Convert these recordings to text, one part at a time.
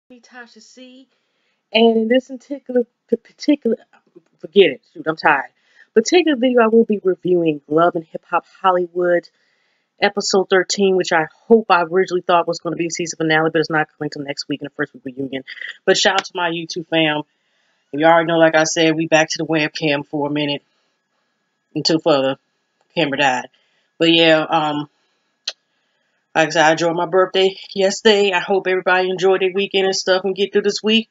Me time to see. And in this particular, forget it. Shoot, I'm tired. Particular video, I will be reviewing Love and Hip Hop Hollywood, episode 13, which I hope I originally thought was going to be a season finale, but it's not coming till next week in the first week reunion. But shout out to my YouTube fam. You already know, like I said, we back to the webcam for a minute until further camera died. But yeah, like I said, I enjoyed my birthday yesterday. I hope everybody enjoyed their weekend and stuff and get through this week.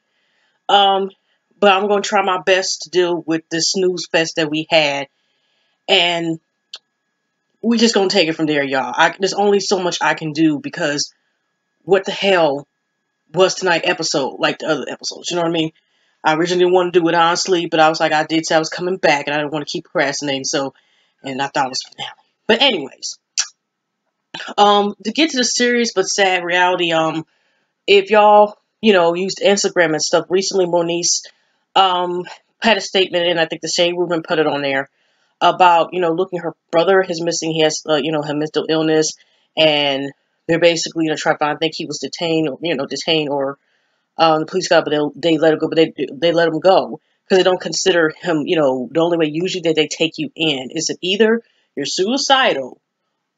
Um, but I'm going to try my best to deal with this snooze fest that we had. And we just going to take it from there, y'all. There's only so much I can do because what the hell was tonight's episode like the other episodes? You know what I mean? I originally didn't want to do it honestly, but I was like, I did say I was coming back and I didn't want to keep procrastinating. So, and I thought it was finale. But anyways, to get to the serious but sad reality, if y'all, used Instagram and stuff recently, Moniece, had a statement, and I think the Shade Rubin put it on there about, looking her brother is missing. He has, had mental illness, and they're basically, trying to find. I think he was detained, or the police got, but they let him go, but they let him go because they don't consider him, the only way usually that they take you in is that either you're suicidal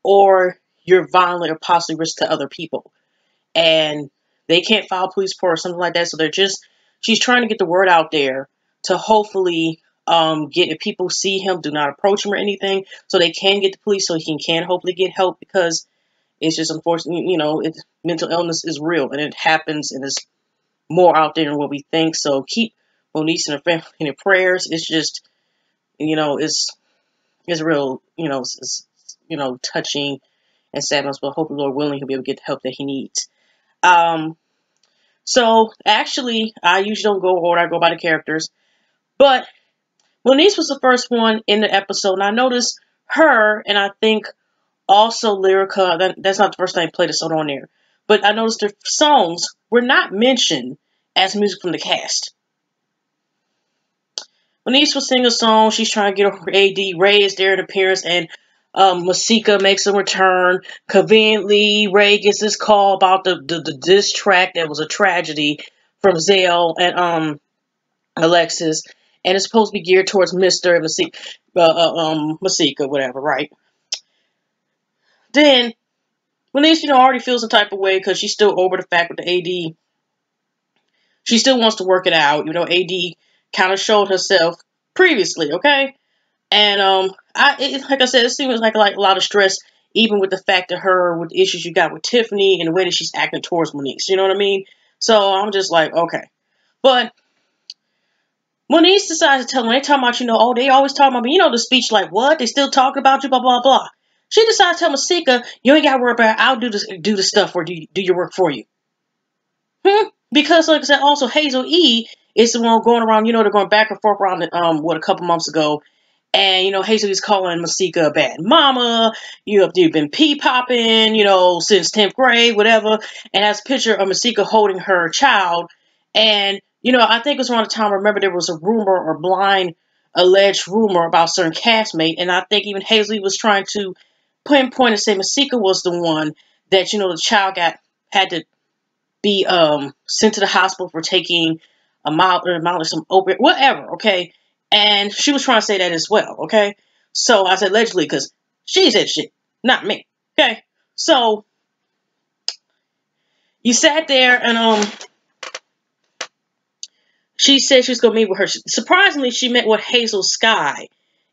or you're violent or possibly risk to other people, and they can't file a police report or something like that. So she's trying to get the word out there to hopefully if people see him, do not approach him or anything, so they can get the police, so he can hopefully get help, because it's just unfortunate, mental illness is real and it happens and it's more out there than what we think. So keep Moniece and her family in your prayers. It's just, it's real, touching and sadness, but hopefully, Lord willing, he'll be able to get the help that he needs. So actually, I usually don't go order, I go by the characters. But Moniece was the first one in the episode, and I noticed her, and I think also Lyrica, that's not the first time I played a song on there, but I noticed their songs were not mentioned as music from the cast. Moniece will sing a song, she's trying to get over AD, Ray is there in appearance, and Masika makes a return. Conveniently, Ray gets this call about the diss track that was a tragedy from Zale and Alexis, and it's supposed to be geared towards Mr. and Masika, whatever, right? Then Moniece, already feels some type of way because she's still over the fact with the AD. She still wants to work it out. AD kind of showed herself previously, okay? And like I said, it seems like a lot of stress, even with the fact that her with the issues you got with Tiffany and the way that she's acting towards Moniece. You know what I mean? So I'm just like, okay. But Moniece decides to tell them, they talking about, oh, they always talk about me. The speech like, what? They still talk about you, blah, blah, blah. She decides to tell Masika, you ain't got to worry about it. I'll do the stuff or do your work for you. Because, like I said, also Hazel E is the one going around, they're going back and forth around, a couple months ago. And, Hazel is calling Masika a bad mama. You've been pee-popping, since 10th grade, whatever. And has a picture of Masika holding her child. And, I think it was around the time, I remember there was a rumor or alleged rumor about a certain castmate. And I think even Hazel was trying to pinpoint and say Masika was the one that, the child had to be sent to the hospital for taking a mild or some opiate, whatever, okay? And she was trying to say that as well, okay? So I said allegedly because she said shit, not me, okay? So you sat there and she said she was going to meet with her. Surprisingly, she met with Hazel Sky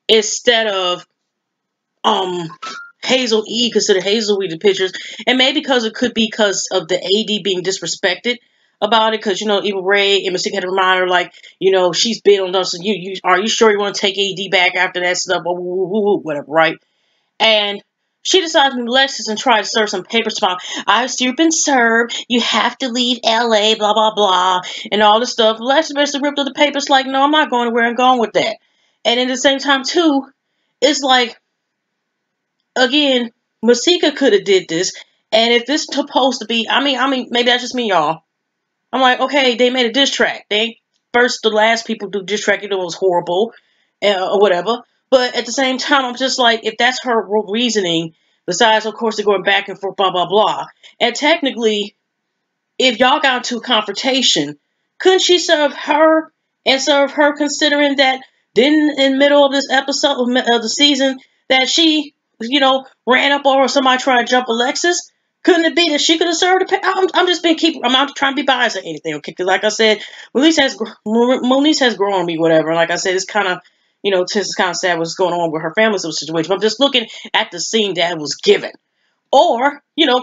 instead of Hazel E, considered Hazel E the pictures, and maybe because it could be because of the AD being disrespected about it, because even Ray and Masika had to remind her, like, she's been on us. You are you sure you want to take AD back after that stuff? Whatever, right? And she decided to move Lexus and try to serve some papers tomorrow. You've been served. You have to leave LA, blah, blah, blah, and all this stuff. Lexus basically ripped up the papers like, no, I'm not going anywhere. I'm going with that. And at the same time, too, it's like, again, Masika could have did this, and if this supposed to be, I mean, maybe that's just me, y'all. I'm like, okay, they made a diss track. They first, the last people do diss track, it was horrible, or whatever. But at the same time, I'm just like, if that's her reasoning, besides, of course, they're going back and forth, blah, blah, blah. And technically, if y'all got into a confrontation, couldn't she serve her and serve her, considering that didn't in the middle of this episode of the season that she, ran up over somebody trying to jump Alexis? Couldn't it be that she could have served? I'm just being I'm not trying to be biased or anything, okay? Because like I said, Moniece has grown on me, whatever. And like I said, it's kind of, it's kind of sad what's going on with her family situation. But I'm just looking at the scene that was given. Or,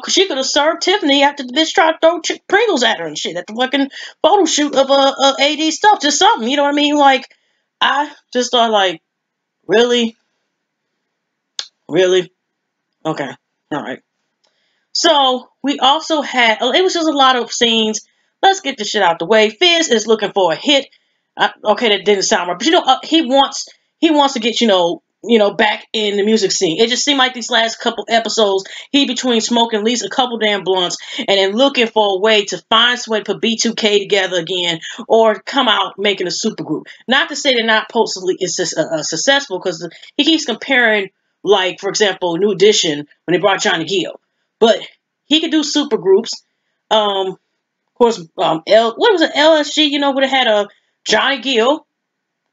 she could have served Tiffany after the bitch tried to throw Pringles at her and shit at the fucking photo shoot of AD stuff. Just something, you know what I mean? Like, I just thought, like, really? Really? Okay. All right. So, we also had, it was just a lot of scenes. Let's get this shit out the way. Fizz is looking for a hit. Okay, that didn't sound right. But, he wants to get, back in the music scene. It just seemed like these last couple episodes, he between smoking at least a couple damn blunts and then looking for a way to find some way to put B2K together again or come out making a supergroup. Not to say they're not supposedly successful, because he keeps comparing, like, for example, New Edition when they brought Johnny Gill. But he could do supergroups. Of course, what was it? LSG, would have had a Johnny Gill,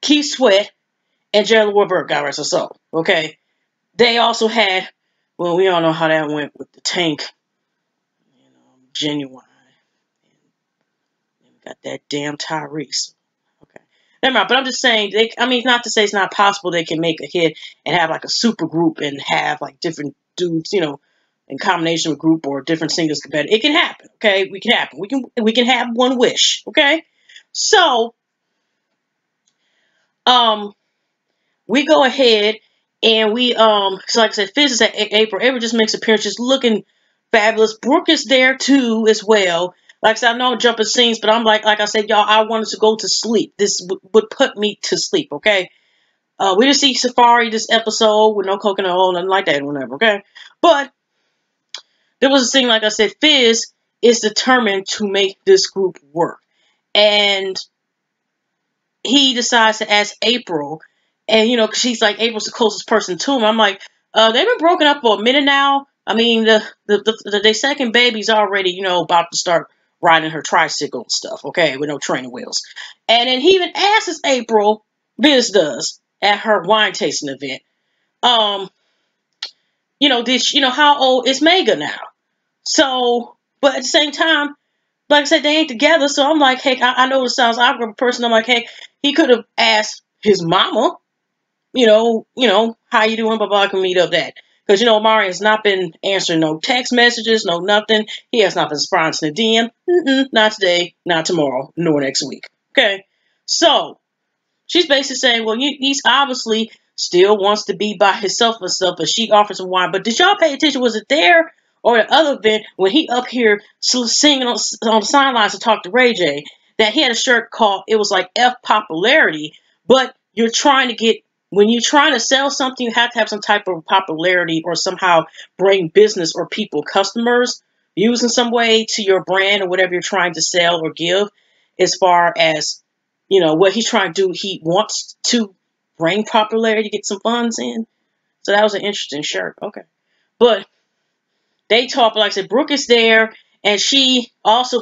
Keith Sweat, and Gerald Warburg, God rest his soul. Okay. They also had, well, we all know how that went with the Tank, Genuine, and got that damn Tyrese. Okay. Never mind, but I'm just saying, not to say it's not possible they can make a hit and have like a super group and have like different dudes, in combination with group or different singles competitive. It can happen, okay? We can have one wish, okay? So, we go ahead and we, so like I said, Fizz is at April. April just makes appearances looking fabulous. Brooke is there too as well. Like I said, I know I'm jumping scenes, but I'm like I said, y'all, I wanted to go to sleep. This would put me to sleep, okay? We didn't see Safari this episode with no coconut oil, nothing like that, whatever, okay? But there was a scene, like I said, Fizz is determined to make this group work. And he decides to ask April, and, because she's like, April's the closest person to him. I'm like, they've been broken up for a minute now. I mean, their second baby's already, about to start riding her tricycle and stuff, okay, with no training wheels. And then he even asks April, Biz does, at her wine tasting event, how old is Mega now? So, but at the same time, like I said, they ain't together. So I'm like, hey, I know it sounds awkward, but person, I'm like, hey, he could have asked his mama, how you doing, blah, blah, I can meet up that. Because, Omari has not been answering no text messages, no nothing. He has not been responding to the DM. Not today, not tomorrow, nor next week. Okay. So, she's basically saying, well, he's obviously still wants to be by himself and stuff, but she offers him wine. But did y'all pay attention? Was it there or the other event when he up here singing on the sidelines to talk to Ray J, that he had a shirt called, it was like F popularity, but when you're trying to sell something, you have to have some type of popularity or somehow bring business or people, customers, use in some way to your brand or whatever you're trying to sell or give, as far as, what he's trying to do. He wants to bring popularity, get some funds in. So that was an interesting shirt. Okay. But they talk, like I said, Brooke is there, and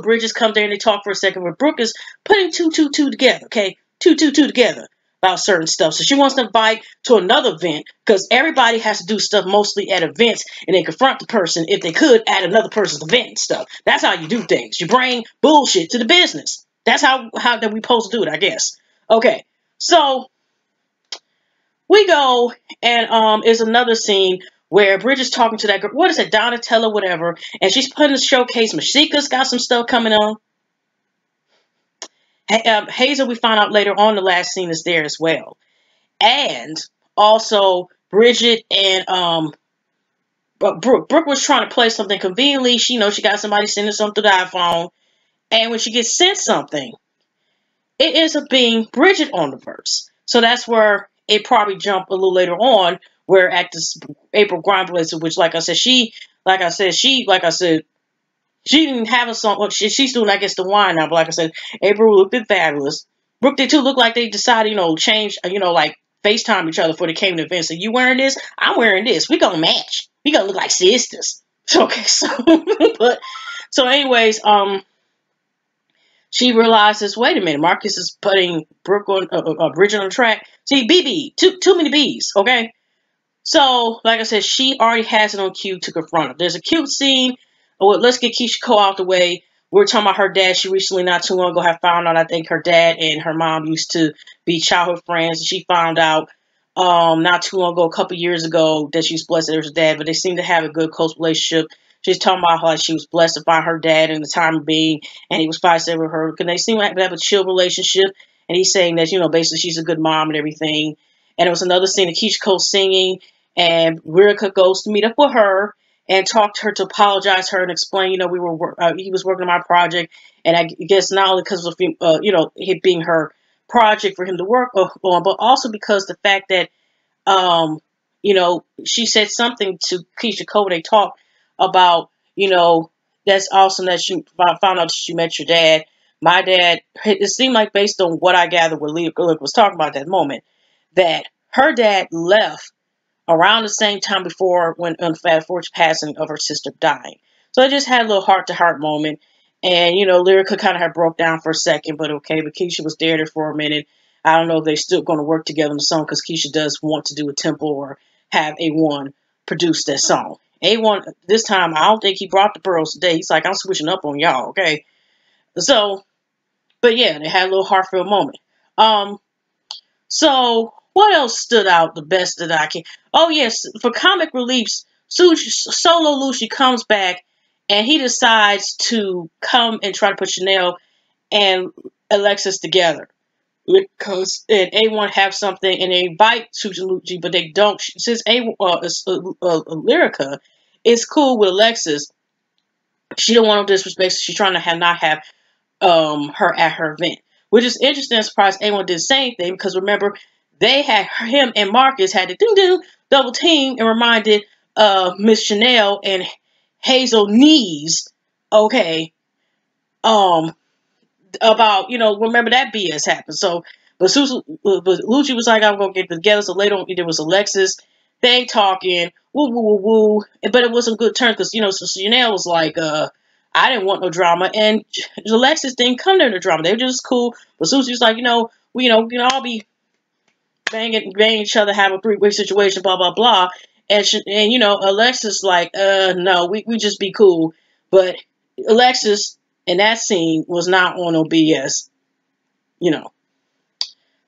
Bridges come there and they talk for a second, but Brooke is putting two together, okay? Two together about certain stuff. So she wants to invite to another event, because everybody has to do stuff mostly at events, and they confront the person, if they could, at another person's event and stuff. That's how you do things. You bring bullshit to the business. That's how that we supposed to do it, I guess. Okay, so we go, and is another scene where Bridget's talking to that girl, what is it, Donatella, whatever, and she's putting the showcase. Masikas got some stuff coming on. Hazel, we find out later on, the last scene is there as well. And also, Bridget and Brooke was trying to play something conveniently. She got somebody sending something to the iPhone. And when she gets sent something, it ends up being Bridget on the verse. So that's where it probably jumped a little later on, where at this April Grimes, which, like I said, she didn't have a song. Well, she's doing, I guess, the wine now. But like I said, April looked fabulous. Brooke did too. Look like they decided, change, like FaceTime each other before they came to the event. So you wearing this? I'm wearing this. We gonna match. We gonna look like sisters. Okay, so anyways, she realizes, wait a minute, Marcus is putting Brooke on Bridget on the track. See, BB, too many B's, okay? So, like I said, she already has it on cue to confront him. There's a cute scene. Oh, let's get Keisha Cole out the way. We were talking about her dad. She recently, not too long ago, had found out, I think her dad and her mom used to be childhood friends. She found out not too long ago, a couple years ago, that she was blessed that her dad, but they seem to have a good, close relationship. She's talking about how she was blessed to find her dad in the time of being, and he was 5'7" with her. Because they seem to have a chill relationship. And he's saying that, basically she's a good mom and everything. And it was another scene of Keisha Cole singing, and Lyrica goes to meet up with her and talk to her to apologize to her and explain, he was working on my project, and I guess not only because of it being her project for him to work on, but also because the fact that she said something to Keisha Cole. They talked about, that's awesome that she found out that she met your dad. My dad, it seemed like, based on what I gathered what Lyrica was talking about at that moment, that her dad left around the same time before when unfortunate passing of her sister dying. So I just had a little heart-to-heart moment. And, Lyrica kind of had broke down for a second, but okay. But Keisha was there for a minute. I don't know if they're still going to work together on the song, because Keisha does want to do a tempo or have A1 produce that song. A1, this time, I don't think he brought the pearls today. He's like, I'm switching up on y'all, okay? So, but yeah, they had a little heartfelt moment. So, what else stood out the best that I can? Oh, yes, for comic reliefs, Solo Lucy comes back, and he decides to come and try to put Chanel and Alexis together. Because A1 have something, and they invite Susan Lucci, but they don't. Since Lyrica is cool with Alexis, she don't want no disrespect, so she's trying to not have her at her event, which is interesting and surprised A1 did the same thing, because remember, they had him and Marcus had to double team and reminded Miss Chanel and Hazel Knees, okay, about, remember that BS happened. So, but Lucci was like, I'm gonna get together. So later on, there was Alexis, they talking, woo woo woo woo, but it wasn't good turn, because so Chanel was like, I didn't want no drama, and Alexis didn't come there to drama. They were just cool. But Susie was like, we can all be banging each other, have a three-way situation, blah blah blah. And Alexis like, no, we just be cool. But Alexis in that scene was not on no BS,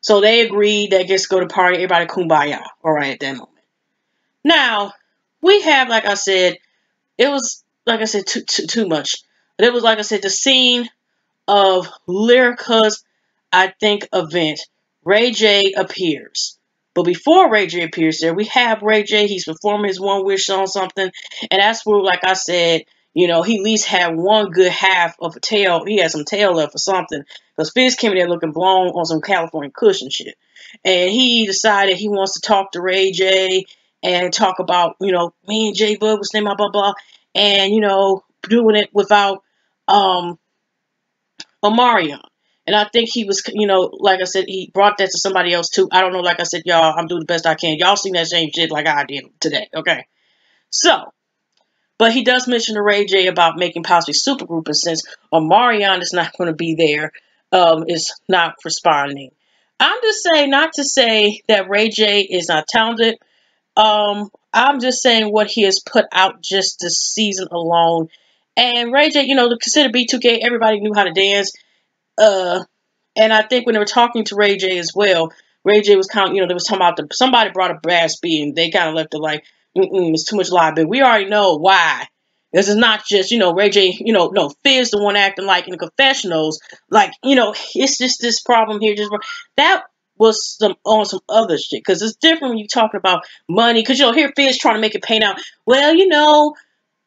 So they agreed that gets to go to party, everybody kumbaya, all right, at that moment. Now we have, like I said, it was, like I said, too much. But it was, like I said, the scene of Lyrica's, I think, event. Ray J appears. But before Ray J appears there, we have Ray J. He's performing his One Wish on something. And that's where, like I said, he at least had one good half of a tail. He had some tail left or something. Because Fizz came in there looking blown on some California cushion shit. And he decided he wants to talk to Ray J and talk about, me and J Bud was named blah, blah, blah. And, doing it without Omarion. And I think he was, like I said, he brought that to somebody else too. I don't know, like I said, y'all, I'm doing the best I can. Y'all seen that same shit like I did today, okay? So, but he does mention to Ray J about making possibly supergroup, and since Omarion is not going to be there, is not responding. I'm just saying, not to say that Ray J is not talented. I'm just saying what he has put out just this season alone. And Ray J, to consider B2K, everybody knew how to dance. And I think when they were talking to Ray J as well, Ray J was kind of, they was talking about somebody brought a brass beat, and they kind of left it like, it's too much liability. We already know why. This is not just, Ray J, no, Fizz the one acting like in the confessionals, like, it's just this problem here. That was on some other shit, because it's different when you're talking about money, because here Fizz trying to make it paint out, well,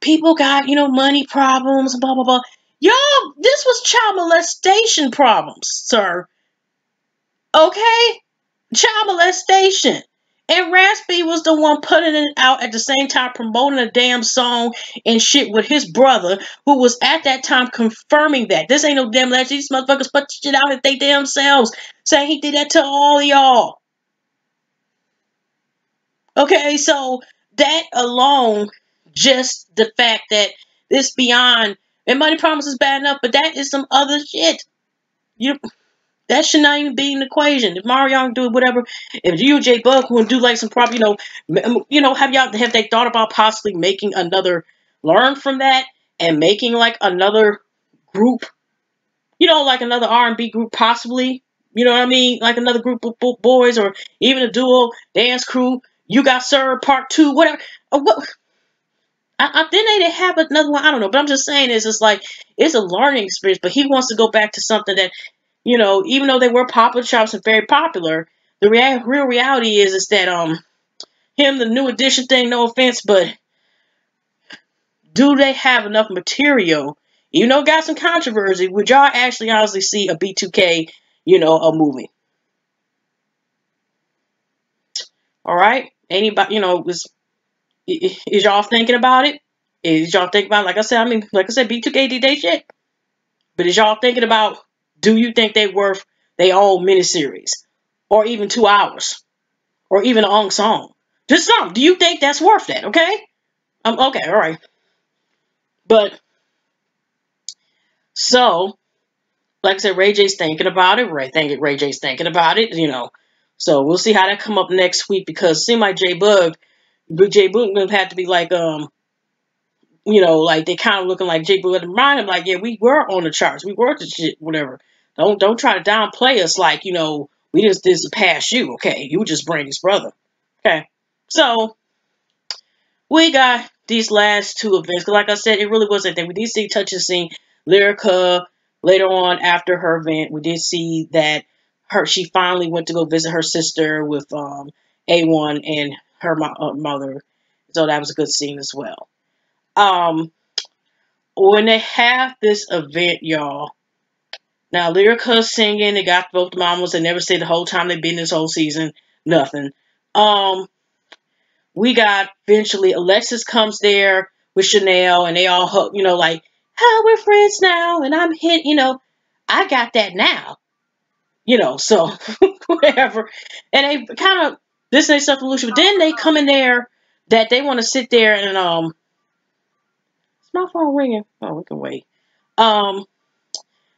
people got, money problems, blah, blah, blah. Y'all, this was child molestation problems, sir. Okay? Child molestation. And Raspy was the one putting it out at the same time, promoting a damn song and shit with his brother, who was at that time confirming that. This ain't no damn legend. These motherfuckers put the shit out at they damn selves, saying he did that to all y'all. Okay, so that alone, just the fact that this beyond, and money problems is bad enough, but that is some other shit. You that should not even be an equation. If Marion do whatever, if you and J Bug want to do like some proper, have they thought about possibly making another, learn from that and making like another group, like another R&B group possibly, you know what I mean, like another group of boys or even a duo dance crew. You got Sir Part 2, whatever. What? Then they have another one. I don't know, but I'm just saying it's just like it's a learning experience. But he wants to go back to something that, even though they were popular chops and very popular, the real reality is that him, the New Edition thing. No offense, but do they have enough material? You know, got some controversy. Would y'all actually honestly see a B2K, a movie? All right, anybody, is y'all thinking about it? Is y'all thinking about it? Like I said, B2K did they shit. But is y'all thinking about, do you think they worth their own miniseries? Or even 2 hours? Or even a song? Just something. Do you think that's worth that? Okay? Okay, alright. But, so, like I said, Ray J's thinking about it. Ray J's thinking about it, So we'll see how that come up next week, because it seems like J Bug would have to be like, like they kind of looking like J Bug. Remind him like, yeah, we were on the charts. We were the shit, whatever. Don't try to downplay us like, we just did past you, okay? You were just Brandy's brother. Okay. So we got these last two events. Like I said, it really wasn't that. We did see touches scene Lyrica later on after her event. We did see that she finally went to go visit her sister with A1 and her mother. So that was a good scene as well. When they have this event, y'all. Now Lyrica's singing, they got both the mamas, they never say the whole time they've been this whole season. Nothing. We got eventually Alexis comes there with Chanel and they all hug, like, oh, we're friends now, and I'm hit, I got that now. So whatever. And they kind of this ain't something Lucia, but then they come in there that they want to sit there and it's my phone ringing. Oh, we can wait.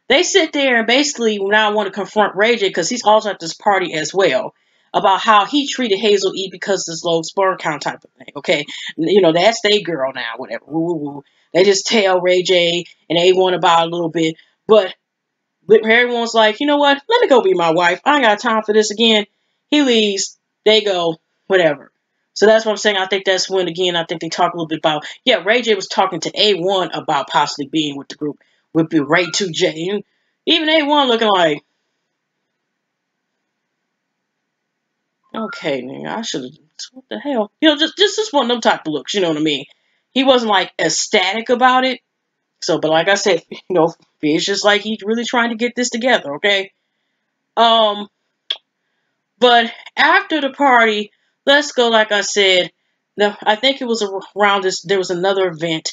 They sit there and basically now want to confront Ray J because he's also at this party as well about how he treated Hazel E because this low sperm count type of thing. Okay, that's their girl now. Whatever. Woo, woo, woo. They just tell Ray J and A1 about a little bit, but everyone's like, you know what? Let me go be my wife. I ain't got time for this again. He leaves. They go. Whatever. So that's what I'm saying. I think that's when, again, I think they talk a little bit about, yeah, Ray J was talking to A1 about possibly being with the group, with Ray 2J. And even A1 looking like, okay, nigga, I should have, what the hell? Just one of them type of looks, you know what I mean? He wasn't like ecstatic about it. So, but like I said, it's just like he's really trying to get this together, okay? But after the party, let's go, like I said, no, I think it was around this, there was another event,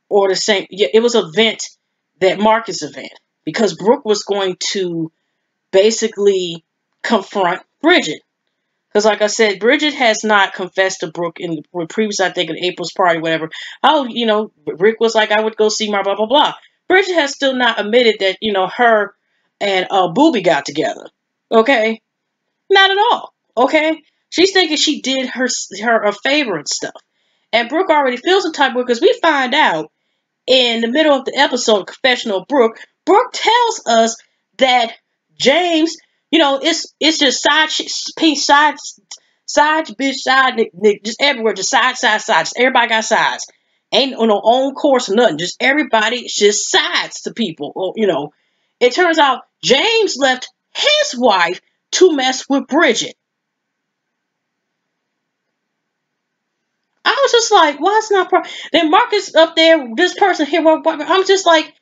or the same, yeah, it was an event, that Marcus event, because Brooke was going to basically confront Bridget. Because like I said, Bridget has not confessed to Brooke in the previous, I think, in April's party, whatever. Oh, Rick was like, I would go see my blah, blah, blah. Bridget has still not admitted that, her and Booby got together. Okay? Not at all. Okay? She's thinking she did her a favor and stuff. And Brooke already feels the type of, because we find out in the middle of the episode, Confessional of Brooke tells us that James, it's just side bitch, side just everywhere, just side, just everybody got sides. Ain't on no own course or nothing. Just everybody just sides to people. It turns out James left his wife to mess with Bridget. I was just like, why it's not then Marcus up there, this person here, I'm just like,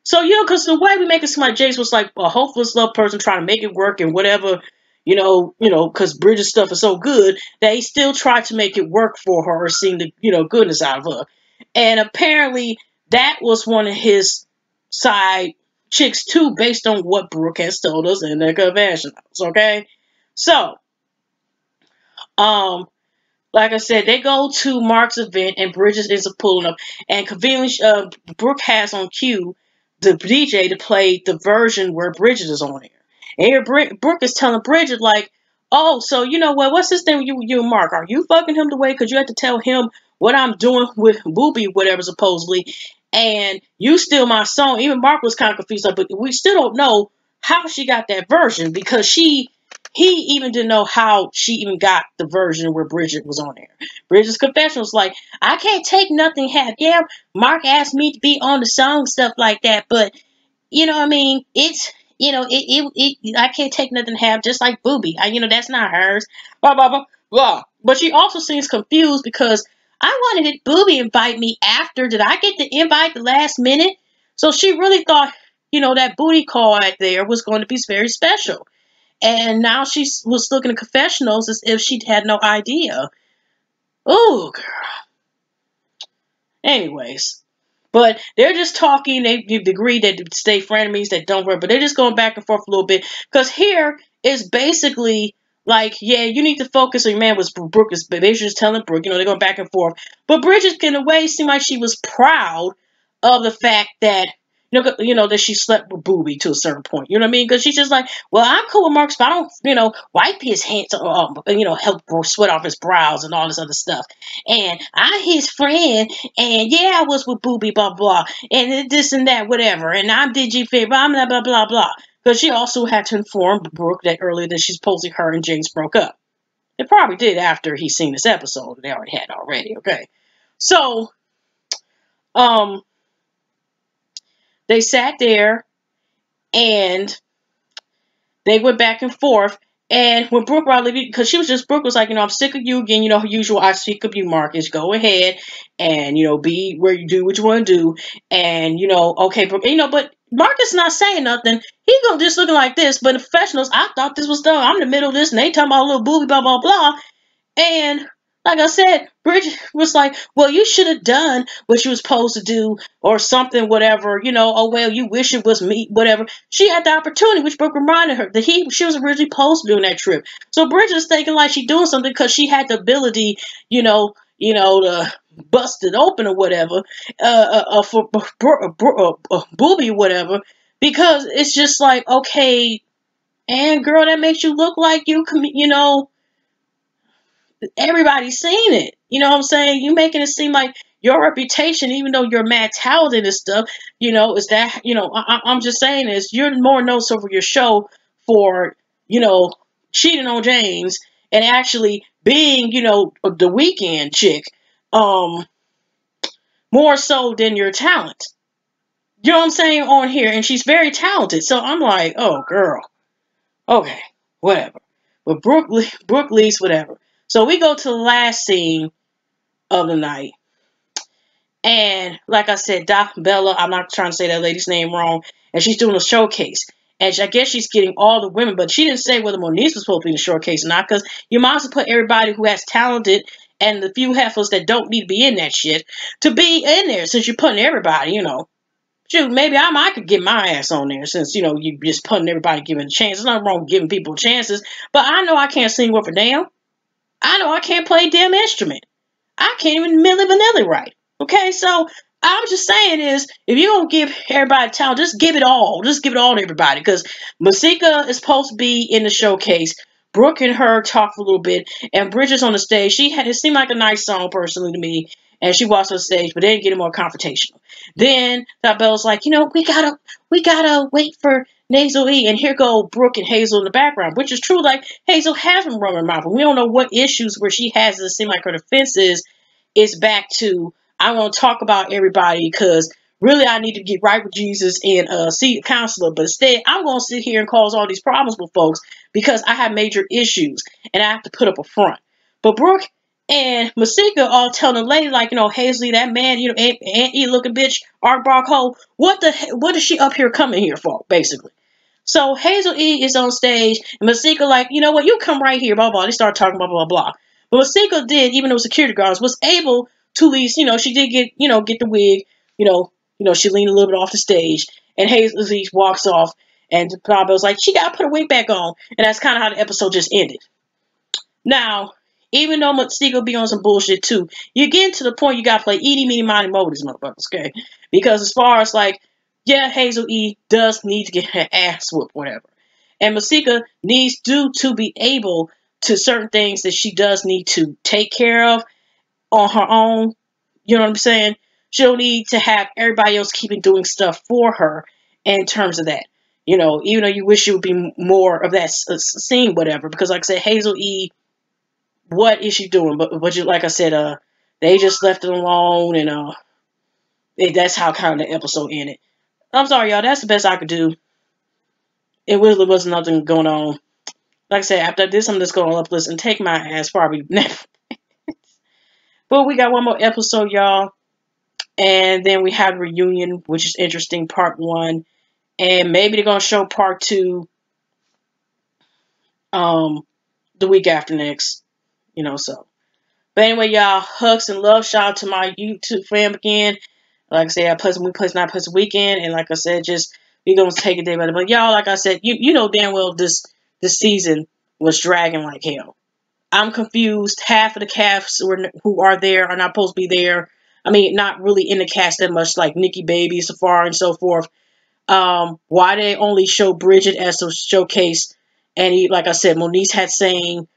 so, because the way we make it seem like James was like a hopeless love person trying to make it work and whatever, because Bridget's stuff is so good that he still tried to make it work for her or seeing the, goodness out of her. And apparently that was one of his side chicks too, based on what Brooke has told us in the confessionals, okay? So, like I said, they go to Mark's event and Bridget is pulling up, and conveniently, Brooke has on cue the DJ to play the version where Bridget is on there. And here Brooke is telling Bridget, like, oh, so you know what? What's this thing with you and Mark? Are you fucking him the way? Because you have to tell him what I'm doing with Booby, whatever, supposedly. And you steal my song. Even Mark was kind of confused, but we still don't know how she got that version because he even didn't know how she even got the version where Bridget was on there. Bridget's confession was like, I can't take nothing half. Yeah, Mark asked me to be on the song, stuff like that, but you know what I mean? It's, you know, I can't take nothing half, just like Booby. That's not hers. Blah, blah, blah, blah. But she also seems confused because I wanted Booby invite me after. Did I get the invite the last minute? So she really thought, that booty call right there was going to be very special. And now she was looking at confessionals as if she had no idea. Oh, girl. Anyways. But they're just talking. They've agreed that to stay frenemies, that don't work. But they're just going back and forth a little bit. Because here is basically like, yeah, you need to focus on your man. Was Brooke is basically just telling Brooke, they're going back and forth. But Bridget, in a way, seemed like she was proud of the fact that, that she slept with Booby to a certain point. You know what I mean? Because she's just like, well, I'm cool with Marcus, but I don't, wipe his hands, help sweat off his brows and all this other stuff. And I'm his friend, and yeah, I was with Booby, blah, blah, and this and that, whatever. And I'm DG Fair, blah, blah, blah, blah, blah. Because she also had to inform Brooke that earlier that she's supposedly her and James broke up. They probably did after he seen this episode. They already had already, okay? So, they sat there and they went back and forth. And when Brooke Riley, because Brooke was like, I'm sick of you again, her usual, I speak of you, Marcus, go ahead and, be where you do what you want to do. And, okay, Brooke, but Marcus not saying nothing. He just looking like this, but the professionals, I thought this was done. I'm in the middle of this and they talking about a little booby, blah, blah, blah. And like I said, Bridget was like, well, you should have done what you were supposed to do or something, whatever, oh, well, you wish it was me, whatever. She had the opportunity, which Brooke reminded her that she was originally supposed to do on that trip. So Bridget's thinking like she's doing something because she had the ability, to bust it open or whatever, for Booby, whatever, because it's just like, okay, and girl, that makes you look like everybody's seen it. You know what I'm saying? You making it seem like your reputation, even though you're mad talented and stuff, is that, I'm just saying is you're more known for your show for, cheating on James and actually being, the weekend chick, more so than your talent. You know what I'm saying on here? And she's very talented. So I'm like, oh, girl. Okay, whatever. But Brooke leaves, whatever. So we go to the last scene of the night. And like I said, Doc Bella, I'm not trying to say that lady's name wrong, and she's doing a showcase. And I guess she's getting all the women, but she didn't say whether Monique was supposed to be in the showcase or not, because you might as well put everybody who has talented and the few heifers that don't need to be in that shit to be in there, since you're putting everybody, Shoot, maybe I could get my ass on there since, you just putting everybody giving a chance. There's nothing wrong with giving people chances, but I know I can't sing worth a damn. I know I can't play a damn instrument. I can't even milli vanilli right. Okay, so I'm just saying is, if you don't give everybody talent, just give it all. Just give it all to everybody. Because Masika is supposed to be in the showcase. Brooke and her talk for a little bit, and Bridget's on the stage. It seemed like a nice song personally to me, and she walks on the stage, but they didn't get it more confrontational. Then that Bella's like, we gotta wait for Nasal E, and here go Brooke and Hazel in the background, which is true. Like Hazel has been running her mouth, but we don't know what issues where she has. It seem like her defense is back to, I want to talk about everybody because really I need to get right with Jesus and see a counselor. But instead, I'm going to sit here and cause all these problems with folks because I have major issues and I have to put up a front. But Brooke and Masika all telling the lady, like, Hazley, that man, Aunt E looking bitch, Art Barco, what is she up here coming here for, basically? So Hazel E is on stage, and Masika like, you know what, you come right here, blah, blah. They start talking, blah, blah, blah. But Masika did, even though security guards, was able to at least, she did get the wig, she leaned a little bit off the stage, and Hazel E walks off, and Pablo's like, she got to put her wig back on, and that's kind of how the episode just ended. Now, even though Masika be on some bullshit too, you get to the point you got to play eeny, meeny, miny, mo with these motherfuckers, okay? Because as far as like, yeah, Hazel E does need to get her ass whooped, whatever. And Masika needs to be able to certain things that she does need to take care of on her own. You know what I'm saying? She don't need to have everybody else keeping doing stuff for her in terms of that. You know, even though you wish it would be more of that scene, whatever. Because like I said, Hazel E, what is she doing? But you, like I said, they just left it alone, and that's how kind of the episode ended. I'm sorry, y'all. That's the best I could do. It really was nothing going on. Like I said, after this, I'm just going to uplist and take my ass probably. But we got one more episode, y'all. And then we have reunion, which is interesting, part 1. And maybe they're going to show part 2 the week after next. You know, so. But anyway, y'all, hugs and love. Shout out to my YouTube fam again. Like I said, we play not plus weekend. And like I said, just we're going to take it day by day. But y'all, like I said, you know damn well this season was dragging like hell. I'm confused. Half of the cast who are there are not supposed to be there. I mean, not really in the cast that much, like Nikki Baby, Safari, and so forth. Why they only show Bridget as a showcase? And like I said, Moniece had sang,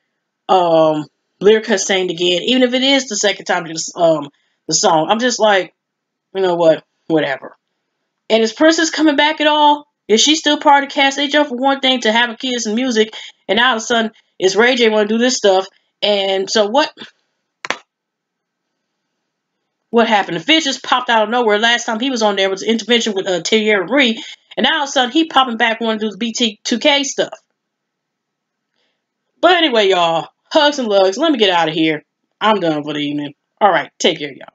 Lyrica sang again, even if it is the second time the song. I'm just like, you know what, whatever. And is Princess coming back at all? Is she still part of the cast? They jump from one thing to having kids and music, and now all of a sudden it's Ray J want to do this stuff. And so what happened? The fish just popped out of nowhere. Last time he was on there was an intervention with Thierry Marie, and now all of a sudden he popping back wanting to do the BT2K stuff. But anyway, y'all, hugs and lugs. Let me get out of here. I'm done for the evening. All right, take care, y'all.